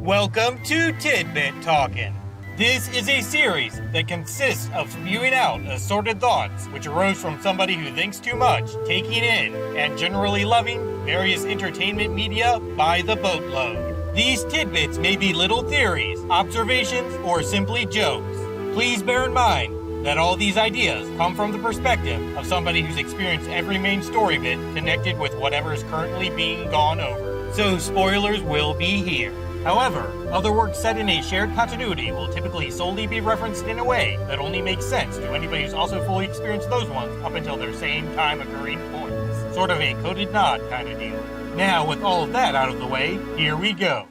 Welcome to Tidbit Talkin. This is a series that consists of spewing out assorted thoughts which arose from somebody who thinks too much, taking in, and generally loving various entertainment media by the boatload. These tidbits may be little theories, observations, or simply jokes. Please bear in mind that all these ideas come from the perspective of somebody who's experienced every main story bit connected with whatever is currently being gone over. So spoilers will be here. However, other works set in a shared continuity will typically solely be referenced in a way that only makes sense to anybody who's also fully experienced those ones up until their same time occurring points. Sort of a coded nod kind of deal. Now, with all of that out of the way, here we go.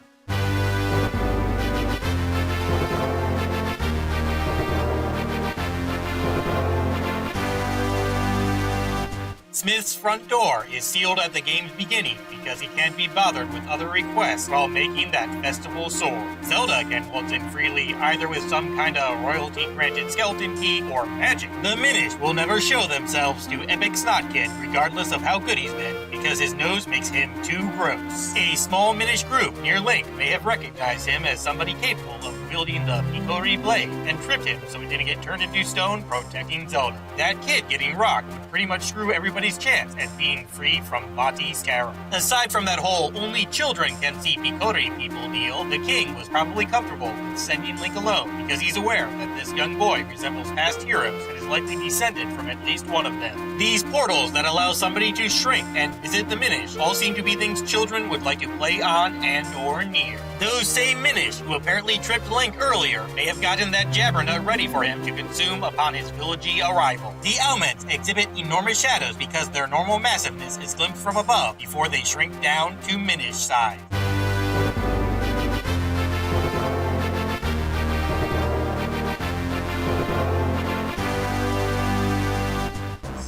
Smith's front door is sealed at the game's beginning because he can't be bothered with other requests while making that festival sword. Zelda can waltz in freely either with some kind of royalty-granted skeleton key or magic. The Minish will never show themselves to Epic Snotkit regardless of how good he's been because his nose makes him too gross. A small Minish group near Link may have recognized him as somebody capable of wielding the Picori blade and tripped him so he didn't get turned into stone protecting Zelda. That kid getting rocked would pretty much screw everybody's chance at being free from Bati's terror. Aside from that whole only children can see Picori people deal, the king was probably comfortable with sending Link alone because he's aware that this young boy resembles past heroes and is likely descended from at least one of them. These portals that allow somebody to shrink and visit the Minish all seem to be things children would like to play on and or near. Those same Minish who apparently tripped Link earlier may have gotten that jabbernut ready for him to consume upon his villagey arrival. The elements exhibit enormous shadows because their normal massiveness is glimpsed from above before they shrink down to Minish size.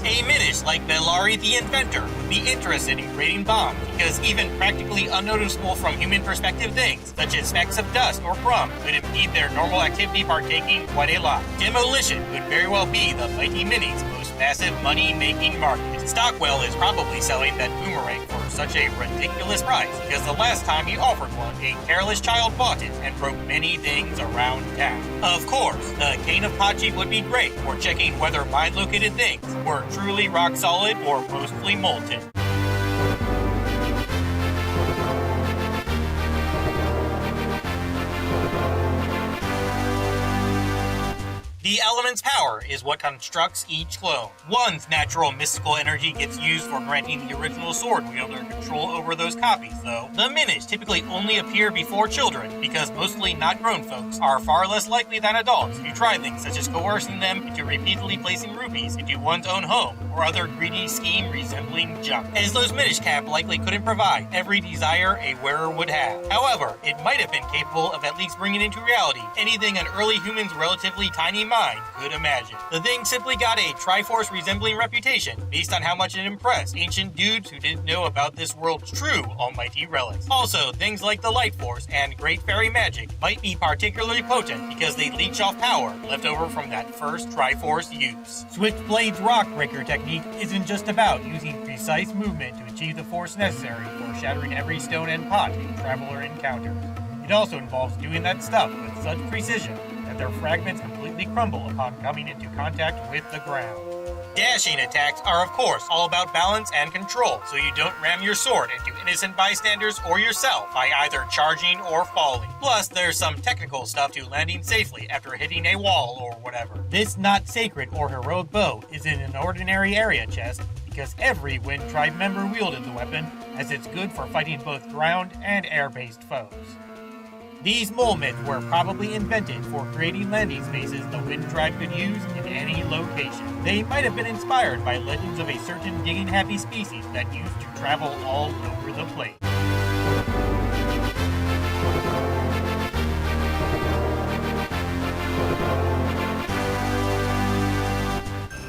A Minish like Bellari the Inventor would be interested in creating bombs because even practically unnoticeable from human perspective things, such as specks of dust or crumbs, could impede their normal activity partaking quite a lot. Demolition could very well be the mighty Mini's most massive money-making market. Stockwell is probably selling that boomerang for such a ridiculous price because the last time he offered one, a careless child bought it and broke many things around town. Of course, the Cane of Pachi would be great for checking whether mind-located things were truly rock solid or mostly molten. The element's power is what constructs each clone. One's natural mystical energy gets used for granting the original sword wielder control over those copies, though. The Minish typically only appear before children because mostly not grown folks are far less likely than adults to try things such as coercing them into repeatedly placing rupees into one's own home or other greedy scheme resembling junk, as those Minish cap likely couldn't provide every desire a wearer would have. However, it might have been capable of at least bringing into reality anything an early human's relatively tiny mind could imagine. The thing simply got a Triforce resembling reputation based on how much it impressed ancient dudes who didn't know about this world's true almighty relics. Also, things like the Light Force and Great Fairy Magic might be particularly potent because they leech off power left over from that first Triforce use. Switchblade's Rock Breaker technique isn't just about using precise movement to achieve the force necessary for shattering every stone and pot a traveler encounters. It also involves doing that stuff with such precision that their fragments completely crumble upon coming into contact with the ground. Dashing attacks are of course all about balance and control, so you don't ram your sword into innocent bystanders or yourself by either charging or falling. Plus, there's some technical stuff to landing safely after hitting a wall or whatever. This not sacred or heroic bow is in an ordinary area chest because every Wind Tribe member wielded the weapon, as it's good for fighting both ground and air-based foes. These molmens were probably invented for creating landing spaces the Wind Tribe could use in any location. They might have been inspired by legends of a certain digging-happy species that used to travel all over the place.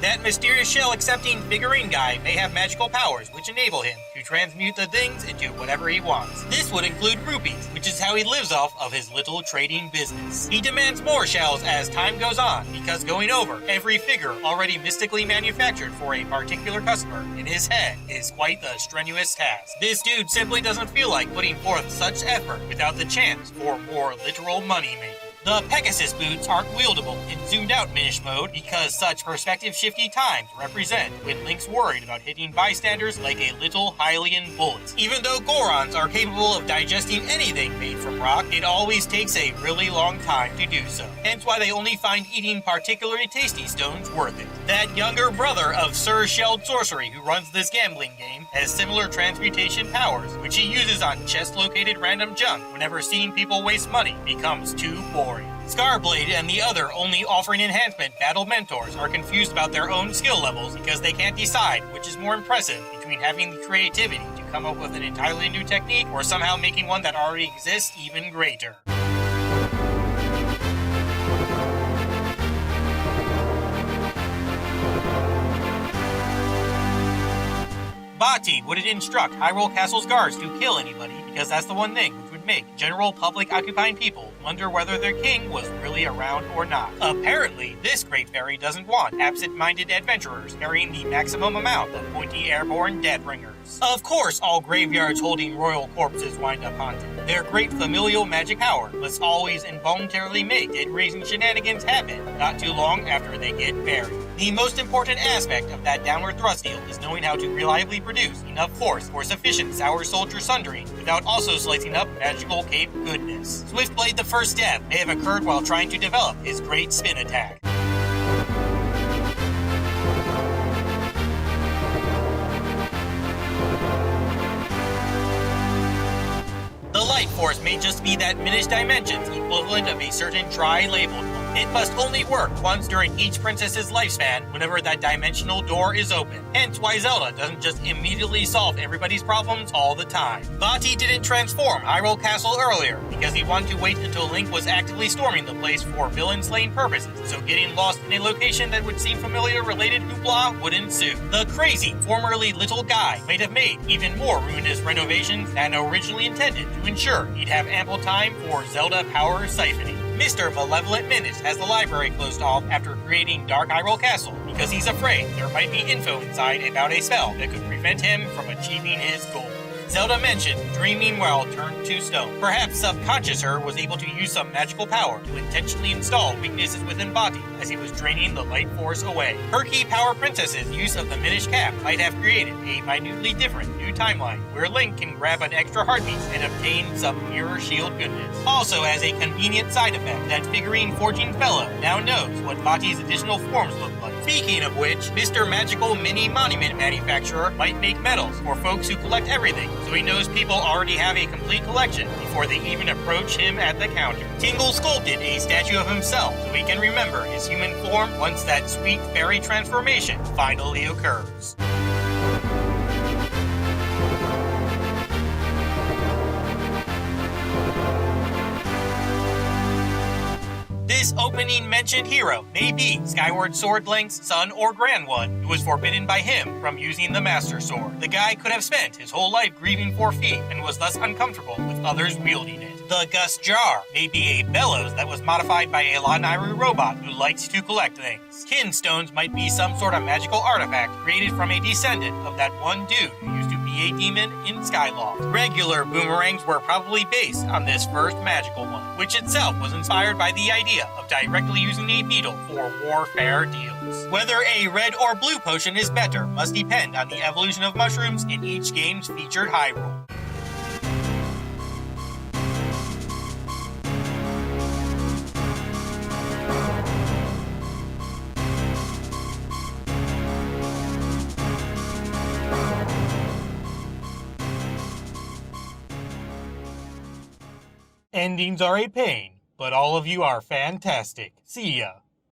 That mysterious shell-accepting figurine guy may have magical powers which enable him to transmute the things into whatever he wants. This would include rupees, which is how he lives off of his little trading business. He demands more shells as time goes on, because going over every figure already mystically manufactured for a particular customer in his head is quite the strenuous task. This dude simply doesn't feel like putting forth such effort without the chance for more literal money making. The Pegasus boots aren't wieldable in zoomed out Minish mode because such perspective shifty times represent when Link's worried about hitting bystanders like a little Hylian bullet. Even though Gorons are capable of digesting anything made from rock, it always takes a really long time to do so. Hence why they only find eating particularly tasty stones worth it. That younger brother of Sir Shelled Sorcery who runs this gambling game has similar transmutation powers, which he uses on chest-located random junk whenever seeing people waste money becomes too boring. Scarblade and the other only offering enhancement battle mentors are confused about their own skill levels because they can't decide which is more impressive between having the creativity to come up with an entirely new technique or somehow making one that already exists even greater. Bati wouldn't instruct Hyrule Castle's guards to kill anybody because that's the one thing which would make general public occupying people wonder whether their king was really around or not. Apparently, this great fairy doesn't want absent-minded adventurers carrying the maximum amount of pointy airborne deathringers. Of course, all graveyards holding royal corpses wind up haunted. Their great familial magic power must always involuntarily make dead-raising shenanigans happen not too long after they get buried. The most important aspect of that downward thrust deal is knowing how to reliably produce enough force for sufficient sour soldier sundering without also slicing up magical cape goodness. Swiftblade the First Death may have occurred while trying to develop his great spin attack. The Light Force may just be that Minish Dimension's equivalent of a certain dry-labeled one. It must only work once during each princess's lifespan whenever that dimensional door is open. Hence why Zelda doesn't just immediately solve everybody's problems all the time. Bati didn't transform Hyrule Castle earlier because he wanted to wait until Link was actively storming the place for villain-slaying purposes, so getting lost in a location that would seem familiar related hoopla would ensue. The crazy, formerly little guy might have made even more ruinous renovations than originally intended to ensure he'd have ample time for Zelda power siphoning. Mr. Malevolent Menace has the library closed off after creating Dark Hyrule Castle because he's afraid there might be info inside about a spell that could prevent him from achieving his goal. Zelda mentioned dreaming while turned to stone. Perhaps subconscious her was able to use some magical power to intentionally install weaknesses within Bati as he was draining the light force away. Her key power princess's use of the Minish cap might have created a minutely different new timeline where Link can grab an extra heartbeat and obtain some mirror shield goodness. Also, as a convenient side effect, that figurine Forging Fellow now knows what Bati's additional forms look like. Speaking of which, Mr. Magical Mini Monument Manufacturer might make medals for folks who collect everything, so he knows people already have a complete collection before they even approach him at the counter. Tingle sculpted a statue of himself so he can remember his human form once that sweet fairy transformation finally occurs. This opening mentioned hero may be Skyward Sword Link's son or grand one, who was forbidden by him from using the Master Sword. The guy could have spent his whole life grieving for feet and was thus uncomfortable with others wielding it. The Gus Jar may be a bellows that was modified by a Lanairu robot who likes to collect things. Kinstones might be some sort of magical artifact created from a descendant of that one dude who used to be a demon in Skyloft. Regular boomerangs were probably based on this first magical one, which itself was inspired by the idea of directly using a beetle for warfare deals. Whether a red or blue potion is better must depend on the evolution of mushrooms in each game's featured Hyrule. Endings are a pain, but all of you are fantastic. See ya.